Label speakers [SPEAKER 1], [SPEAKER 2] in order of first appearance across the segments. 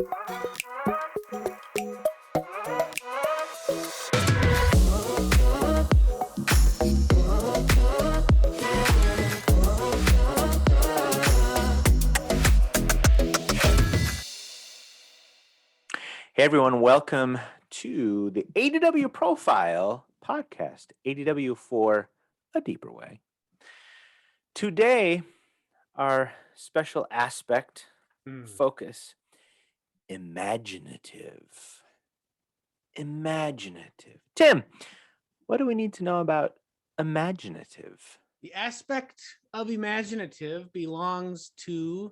[SPEAKER 1] Hey everyone, welcome to the ADW Profile podcast, ADW for a deeper way. Today, our special aspect, focus, imaginative. Imaginative. Tim, what do we need to know about imaginative?
[SPEAKER 2] The aspect of imaginative belongs to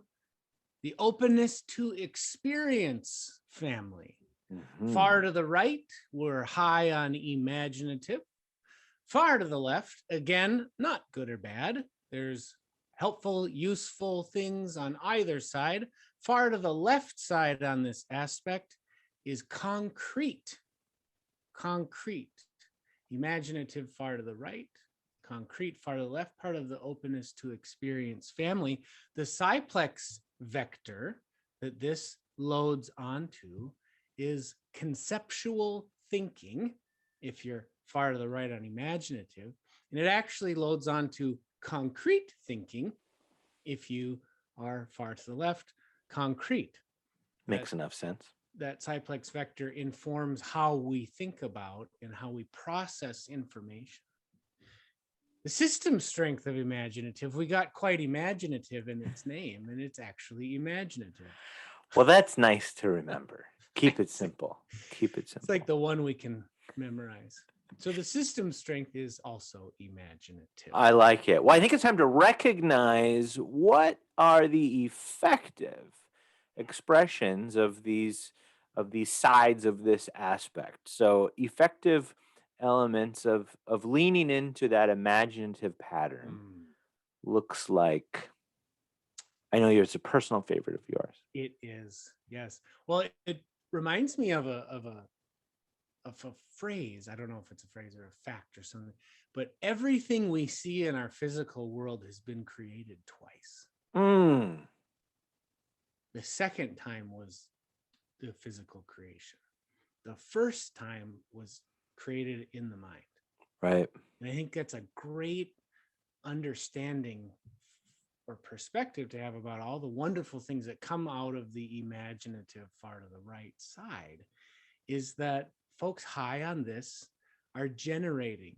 [SPEAKER 2] the openness to experience family. Far to the right, we're high on imaginative. Far to the left, again, not good or bad. There's helpful, useful things on either side. Far to the left side on this aspect is concrete. Concrete. Imaginative far to the right, concrete far to the left, part of the openness to experience family. The PsyPlex vector that this loads onto is conceptual thinking, if you're far to the right on imaginative, and it actually loads onto concrete thinking if you are far to the left, concrete.
[SPEAKER 1] Makes enough sense.
[SPEAKER 2] That PsyPlex vector informs how we think about and how we process information. The system strength of imaginative, we got quite imaginative in its name, and it's actually imaginative.
[SPEAKER 1] Well, that's nice to remember. Keep it simple. Keep it simple.
[SPEAKER 2] It's like the one we can memorize. So the system strength is also imaginative.
[SPEAKER 1] I like it. Well, I think it's time to recognize what are the effective expressions of these sides of this aspect. So effective elements of leaning into that imaginative pattern looks like, I know it's a personal favorite of yours.
[SPEAKER 2] It is, yes. Well, it reminds me of a phrase. I don't know if it's a phrase or a fact or something, but everything we see in our physical world has been created twice. The second time was the physical creation. The first time was created in the mind.
[SPEAKER 1] Right.
[SPEAKER 2] And I think that's a great understanding or perspective to have about all the wonderful things that come out of the imaginative far to the right side, is that folks high on this are generating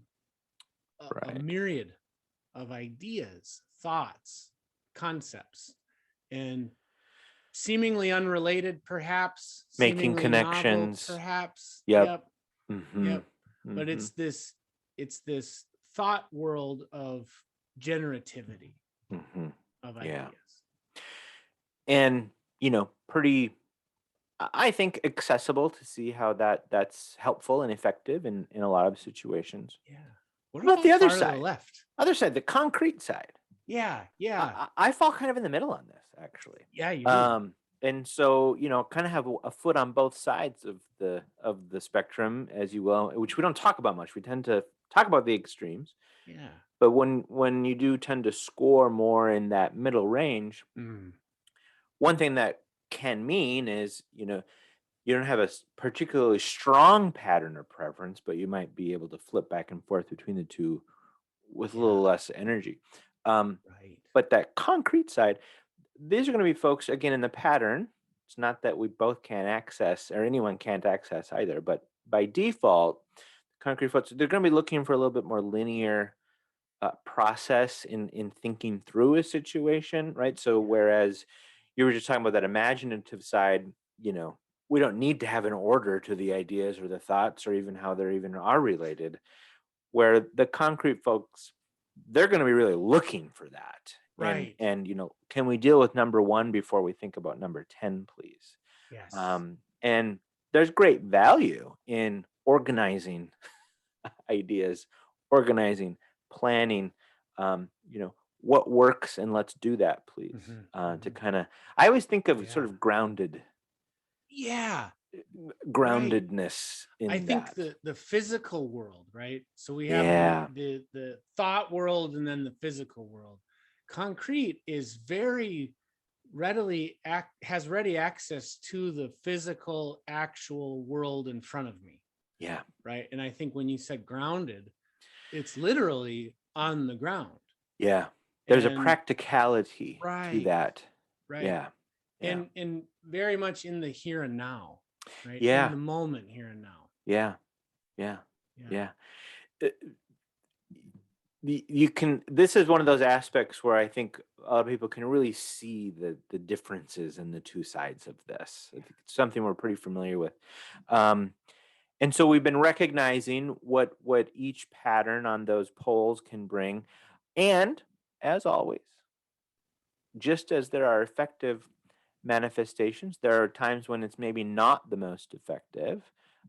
[SPEAKER 2] a myriad of ideas, thoughts, concepts, and seemingly unrelated, perhaps,
[SPEAKER 1] making connections,
[SPEAKER 2] novel, perhaps.
[SPEAKER 1] Yep.
[SPEAKER 2] But it's this thought world of generativity of ideas.
[SPEAKER 1] And pretty, I think, accessible to see how that's helpful and effective in a lot of situations.
[SPEAKER 2] Yeah.
[SPEAKER 1] What about the other side?
[SPEAKER 2] The left.
[SPEAKER 1] Other side, the concrete side.
[SPEAKER 2] Yeah.
[SPEAKER 1] I fall kind of in the middle on this, actually.
[SPEAKER 2] Yeah, you do.
[SPEAKER 1] And so, kind of have a foot on both sides of the spectrum, as you will, which we don't talk about much. We tend to talk about the extremes.
[SPEAKER 2] Yeah.
[SPEAKER 1] But when you do tend to score more in that middle range, one thing that can mean is, you don't have a particularly strong pattern or preference, but you might be able to flip back and forth between the two with a little less energy. But that concrete side, these are going to be folks, again, in the pattern. It's not that we both can't access, or anyone can't access either, but by default, concrete folks, they're going to be looking for a little bit more linear process in thinking through a situation, right? So whereas you were just talking about that imaginative side, we don't need to have an order to the ideas or the thoughts or even how they're even are related, where the concrete folks, they're going to be really looking for that.
[SPEAKER 2] Right.
[SPEAKER 1] And can we deal with number 1 before we think about number 10, please?
[SPEAKER 2] Yes.
[SPEAKER 1] And there's great value in organizing ideas, organizing, planning, what works, and let's do that, please. To kind of, I always think of sort of grounded.
[SPEAKER 2] Yeah.
[SPEAKER 1] Groundedness in
[SPEAKER 2] I
[SPEAKER 1] that.
[SPEAKER 2] think the physical world, right? So we have the thought world and then the physical world. Concrete is very has ready access to the physical, actual world in front of me.
[SPEAKER 1] Yeah.
[SPEAKER 2] Right. And I think when you said grounded, it's literally on the ground.
[SPEAKER 1] Yeah. There's a
[SPEAKER 2] And
[SPEAKER 1] practicality to
[SPEAKER 2] right,
[SPEAKER 1] that.
[SPEAKER 2] right.
[SPEAKER 1] Yeah. Yeah.
[SPEAKER 2] And very much in the here and now, right? In
[SPEAKER 1] Yeah.
[SPEAKER 2] the moment here and now.
[SPEAKER 1] Yeah. Yeah.
[SPEAKER 2] Yeah.
[SPEAKER 1] Yeah. Uh, you can, this is one of those aspects where I think a lot of people can really see the differences in the two sides of this. I think it's something we're pretty familiar with. Um, and so we've been recognizing what each pattern on those poles can bring. And as always, just as there are effective manifestations, there are times when it's maybe not the most effective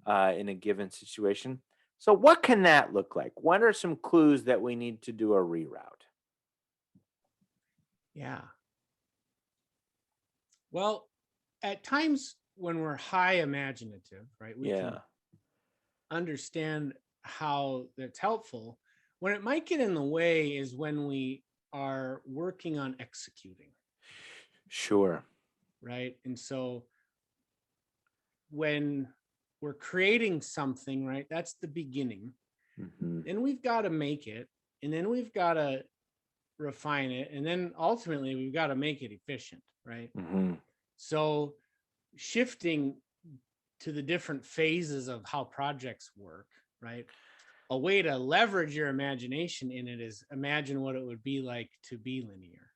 [SPEAKER 1] in a given situation. So, what can that look like? What are some clues that we need to do a reroute?
[SPEAKER 2] Yeah. Well, at times when we're high imaginative, right, we can
[SPEAKER 1] Yeah,
[SPEAKER 2] understand how that's helpful. When it might get in the way is when we are working on executing,
[SPEAKER 1] sure.
[SPEAKER 2] right? And so when we're creating something, right, that's the beginning.
[SPEAKER 1] Hmm.
[SPEAKER 2] Then we've got to make it, and then we've got to refine it, and then ultimately we've got to make it efficient, right?
[SPEAKER 1] Hmm.
[SPEAKER 2] So shifting to the different phases of how projects work, right? A way to leverage your imagination in it is imagine what it would be like to be linear,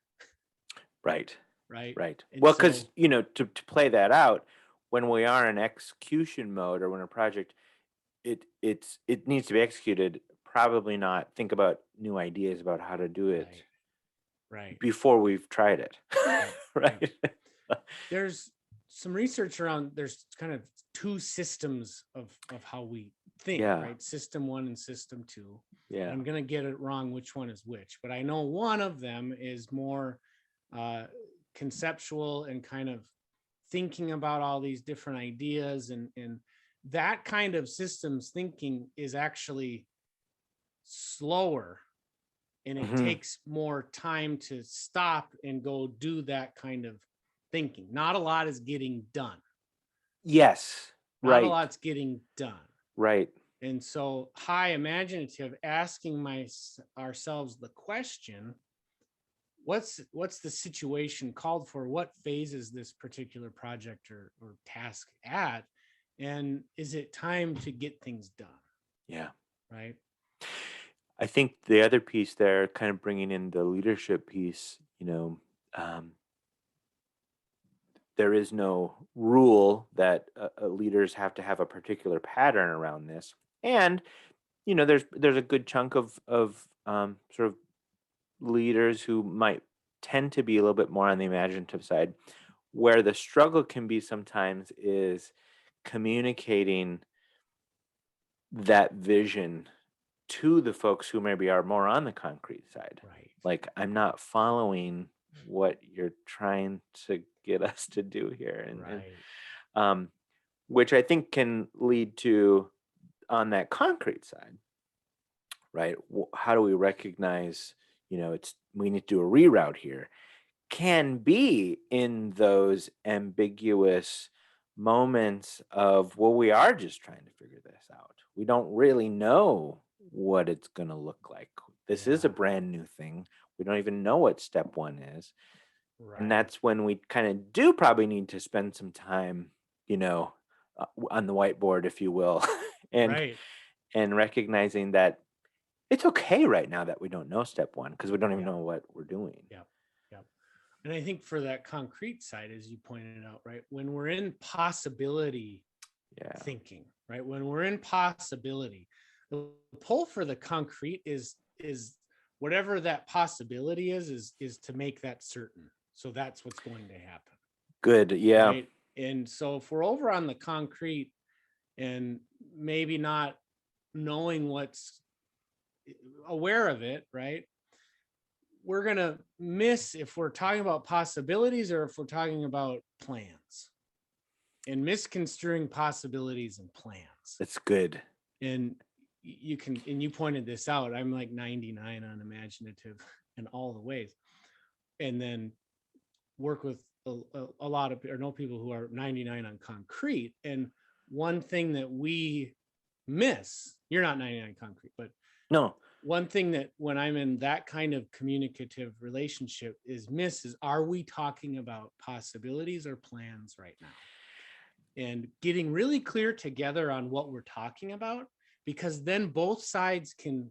[SPEAKER 1] Right,
[SPEAKER 2] right?
[SPEAKER 1] right.
[SPEAKER 2] And
[SPEAKER 1] Well, because,
[SPEAKER 2] so,
[SPEAKER 1] to play that out, when we are in execution mode or when a project, it needs to be executed, probably not think about new ideas about how to do it
[SPEAKER 2] right, right.
[SPEAKER 1] before we've tried it.
[SPEAKER 2] Yep, yep.
[SPEAKER 1] Right.
[SPEAKER 2] There's some research around, there's kind of two systems of how we think,
[SPEAKER 1] Yeah.
[SPEAKER 2] right? System one and system two.
[SPEAKER 1] Yeah.
[SPEAKER 2] I'm going to get it wrong which one is which, but I know one of them is more uh, conceptual and kind of thinking about all these different ideas, and that kind of systems thinking is actually slower, and it
[SPEAKER 1] Hmm.
[SPEAKER 2] takes more time to stop and go do that kind of thinking. Not a lot is getting done.
[SPEAKER 1] Yes.
[SPEAKER 2] Not a
[SPEAKER 1] Right.
[SPEAKER 2] lot's getting done.
[SPEAKER 1] Right.
[SPEAKER 2] And so high imaginative, asking ourselves the question, what's the situation called for? What phase is this particular project or task at? And is it time to get things done?
[SPEAKER 1] Yeah.
[SPEAKER 2] Right.
[SPEAKER 1] I think the other piece there, kind of bringing in the leadership piece, there is no rule that leaders have to have a particular pattern around this. And, there's a good chunk of sort of leaders who might tend to be a little bit more on the imaginative side, where the struggle can be sometimes is communicating that vision to the folks who maybe are more on the concrete side.
[SPEAKER 2] Right.
[SPEAKER 1] Like, I'm not following what you're trying to get us to do here. And
[SPEAKER 2] Right.
[SPEAKER 1] um, which I think can lead to, on that concrete side, right? How do we recognize, we need to do a reroute here? Can be in those ambiguous moments of, well, we are just trying to figure this out. We don't really know what it's going to look like. This is a
[SPEAKER 2] Yeah.
[SPEAKER 1] brand new thing. We don't even know what step one is. And
[SPEAKER 2] Right.
[SPEAKER 1] that's when we kind of do probably need to spend some time, on the whiteboard, if you will, and
[SPEAKER 2] Right.
[SPEAKER 1] and recognizing that it's okay right now that we don't know step one because we don't even
[SPEAKER 2] Yeah.
[SPEAKER 1] know what we're doing.
[SPEAKER 2] Yeah. Yeah. And I think for that concrete side, as you pointed out, right, when we're in possibility
[SPEAKER 1] Yeah.
[SPEAKER 2] thinking, right, when we're in possibility, the pull for the concrete is whatever that possibility is to make that certain. So that's what's going to happen,
[SPEAKER 1] Good. Yeah.
[SPEAKER 2] right? And so if we're over on the concrete and maybe not knowing what's aware of it, right? We're going to miss if we're talking about possibilities or if we're talking about plans, and misconstruing possibilities and plans.
[SPEAKER 1] It's good.
[SPEAKER 2] And you pointed this out. I'm like 99 on imaginative in all the ways. And then work with a lot of, or know people who are 99 on concrete. And one thing that we miss, you're not 99 concrete, but
[SPEAKER 1] No.
[SPEAKER 2] one thing that when I'm in that kind of communicative relationship is are we talking about possibilities or plans right now? And getting really clear together on what we're talking about, because then both sides can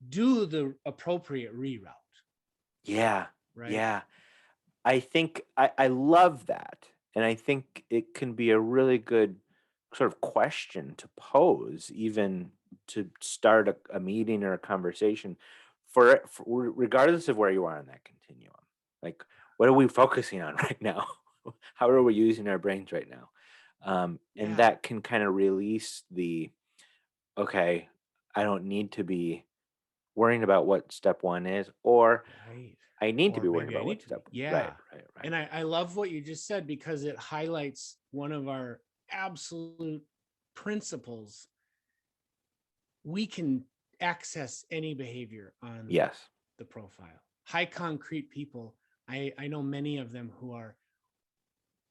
[SPEAKER 2] do the appropriate reroute.
[SPEAKER 1] Yeah.
[SPEAKER 2] Right.
[SPEAKER 1] Yeah. I think I love that. And I think it can be a really good sort of question to pose, even to start a meeting or a conversation for regardless of where you are on that continuum. Like, what are we focusing on right now? How are we using our brains right now? And that can kind of release okay, I don't need to be worrying about what step one is, or
[SPEAKER 2] Right.
[SPEAKER 1] I need to
[SPEAKER 2] Or
[SPEAKER 1] be worrying
[SPEAKER 2] maybe I
[SPEAKER 1] about
[SPEAKER 2] need
[SPEAKER 1] what
[SPEAKER 2] to be.
[SPEAKER 1] step.
[SPEAKER 2] Yeah.
[SPEAKER 1] Right.
[SPEAKER 2] And I love what you just said, because it highlights one of our absolute principles. We can access any behavior on
[SPEAKER 1] Yes.
[SPEAKER 2] the profile. High concrete people, I know many of them who are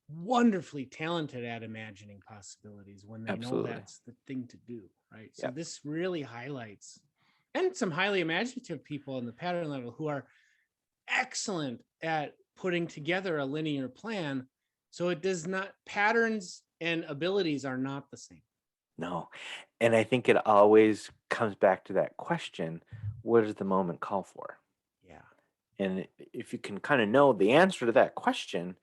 [SPEAKER 2] wonderfully talented at imagining possibilities when they know
[SPEAKER 1] Absolutely.
[SPEAKER 2] that's the thing to do, right? So
[SPEAKER 1] Yep.
[SPEAKER 2] this really highlights, and some highly imaginative people on the pattern level who are excellent at putting together a linear plan. So it does not, patterns and abilities are not the same.
[SPEAKER 1] No. And I think it always comes back to that question, what does the moment call for?
[SPEAKER 2] Yeah.
[SPEAKER 1] And if you can kind of know the answer to that question,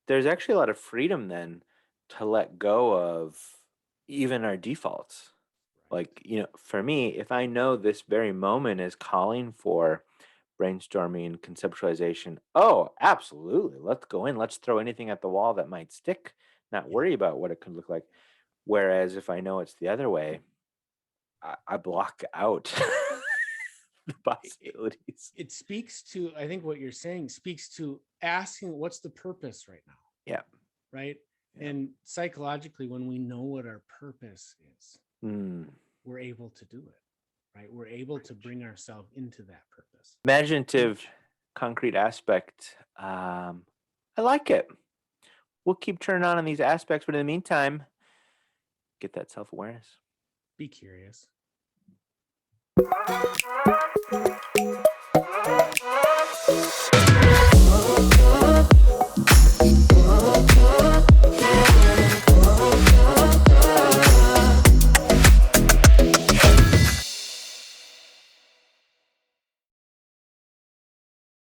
[SPEAKER 1] there's actually a lot of freedom then to let go of even our defaults. Like, for me, if I know this very moment is calling for brainstorming, conceptualization, oh, absolutely. Let's go in. Let's throw anything at the wall that might stick, not worry about what it could look like. Whereas if I know it's the other way, I block out the possibilities.
[SPEAKER 2] It speaks to, I think what you're saying speaks to asking what's the purpose right now.
[SPEAKER 1] Yeah.
[SPEAKER 2] Right.
[SPEAKER 1] Yeah.
[SPEAKER 2] And psychologically, when we know what our purpose is,
[SPEAKER 1] Mm.
[SPEAKER 2] we're able to do it. Right. We're able to bring ourselves into that purpose.
[SPEAKER 1] Imaginative, concrete aspect. I like it. We'll keep turning on these aspects, but in the meantime, get that self-awareness.
[SPEAKER 2] Be curious.